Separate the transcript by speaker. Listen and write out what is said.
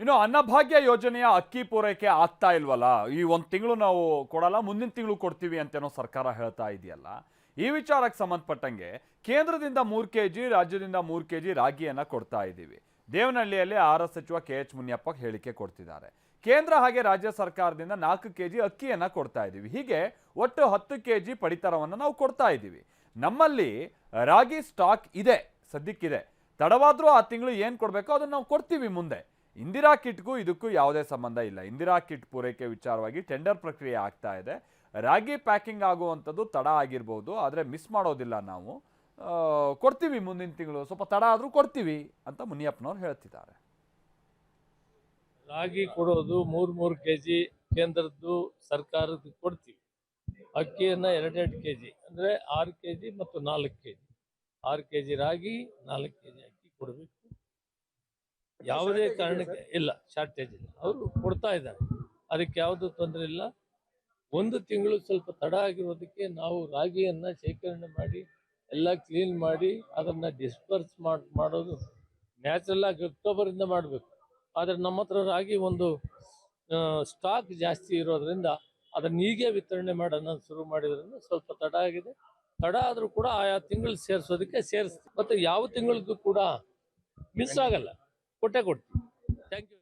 Speaker 1: ಇನ್ನು ಅನ್ನಭಾಗ್ಯ ಯೋಜನೆಯ ಅಕ್ಕಿ ಪೂರೈಕೆ ಆಗ್ತಾ ಇಲ್ವಲ್ಲ, ಈ ಒಂದು ತಿಂಗಳು ನಾವು ಕೊಡಲ್ಲ, ಮುಂದಿನ ತಿಂಗಳು ಕೊಡ್ತೀವಿ ಅಂತೇನೋ ಸರ್ಕಾರ ಹೇಳ್ತಾ ಇದೆಯಲ್ಲ. ಈ ವಿಚಾರಕ್ಕೆ ಸಂಬಂಧಪಟ್ಟಂಗೆ ಕೇಂದ್ರದಿಂದ 3 kg, ರಾಜ್ಯದಿಂದ 3 kg ರಾಗಿಯನ್ನ ಕೊಡ್ತಾ ಇದ್ದೀವಿ. ದೇವನಹಳ್ಳಿಯಲ್ಲಿ ಆಹಾರ ಸಚಿವ KH ಮುನಿಯಪ್ಪ ಹೇಳಿಕೆ ಕೊಡ್ತಿದ್ದಾರೆ. ಕೇಂದ್ರ ಹಾಗೆ ರಾಜ್ಯ ಸರ್ಕಾರದಿಂದ 4 kg ಅಕ್ಕಿಯನ್ನ ಕೊಡ್ತಾ ಇದ್ದೀವಿ. ಹೀಗೆ ಒಟ್ಟು 10 kg ಪಡಿತರವನ್ನು ನಾವು ಕೊಡ್ತಾ ಇದ್ದೀವಿ. ನಮ್ಮಲ್ಲಿ ರಾಗಿ ಸ್ಟಾಕ್ ಇದೆ, ಸದ್ಯಕ್ಕಿದೆ. ತಡವಾದ್ರೂ ಆ ತಿಂಗಳು ಏನು ಕೊಡಬೇಕೋ ಅದನ್ನು ನಾವು ಕೊಡ್ತೀವಿ ಮುಂದೆ. ಇಂದಿರಾ ಕಿಟ್ಗೂ ಇದಕ್ಕೂ ಯಾವುದೇ ಸಂಬಂಧ ಇಲ್ಲ. ಇಂದಿರಾ ಕಿಟ್ ಪೂರೈಕೆ ವಿಚಾರವಾಗಿ ಟೆಂಡರ್ ಪ್ರಕ್ರಿಯೆ ಆಗ್ತಾ ಇದೆ. ರಾಗಿ ಪ್ಯಾಕಿಂಗ್ ಆಗುವಂಥದ್ದು ತಡ ಆಗಿರ್ಬೋದು, ಆದರೆ ಮಿಸ್ ಮಾಡೋದಿಲ್ಲ ನಾವು. ಕೊಡ್ತೀವಿ ಮುಂದಿನ ತಿಂಗಳು, ಸ್ವಲ್ಪ ತಡ ಆದರೂ ಕೊಡ್ತೀವಿ ಅಂತ ಮುನಿಯಪ್ಪನವ್ರು ಹೇಳ್ತಿದ್ದಾರೆ.
Speaker 2: ರಾಗಿ ಕೊಡೋದು 3 kg ಕೇಂದ್ರದ್ದು ಸರ್ಕಾರದ್ದು ಕೊಡ್ತೀವಿ. ಅಕ್ಕಿಯನ್ನು 2 kg ಅಂದರೆ 6 kg ಮತ್ತು 4 kg. 6 kg ರಾಗಿ, 4 kg ಅಕ್ಕಿ ಕೊಡಬೇಕು. ಯಾವುದೇ ಕಾರಣಕ್ಕೆ ಇಲ್ಲ, ಶಾರ್ಟೇಜ್ ಇಲ್ಲ, ಅವರು ಕೊಡ್ತಾ ಇದ್ದಾರೆ. ಅದಕ್ಕೆ ಯಾವುದು ತೊಂದರೆ ಇಲ್ಲ. ಒಂದು ತಿಂಗಳು ಸ್ವಲ್ಪ ತಡ ಆಗಿರೋದಕ್ಕೆ ನಾವು ರಾಗಿಯನ್ನು ಶೇಖರಣೆ ಮಾಡಿ ಎಲ್ಲ ಕ್ಲೀನ್ ಮಾಡಿ ಅದನ್ನು ಡಿಸ್ಪರ್ಸ್ ಮಾಡೋದು ನ್ಯಾಚುರಲ್ ಆಗಿ ಅಕ್ಟೋಬರಿಂದ ಮಾಡಬೇಕು. ಆದರೆ ನಮ್ಮ ಹತ್ರ ರಾಗಿ ಒಂದು ಸ್ಟಾಕ್ ಜಾಸ್ತಿ ಇರೋದ್ರಿಂದ ಅದನ್ನು ಹೀಗೆ ವಿತರಣೆ ಮಾಡೋಣ ಶುರು ಮಾಡಿದ್ರಿಂದ ಸ್ವಲ್ಪ ತಡ ಆಗಿದೆ. ತಡ ಆದರೂ ಕೂಡ ಆಯಾ ತಿಂಗಳು ಸೇರಿಸೋದಕ್ಕೆ ಸೇರಿಸ್ತೀವಿ. ಮತ್ತು ಯಾವ ತಿಂಗಳಿಗೂ ಕೂಡ ಮಿಸ್ ಆಗಲ್ಲ, ಕೊಟ್ಟೆ ಕೊಡ್ತೀವಿ. Thank you.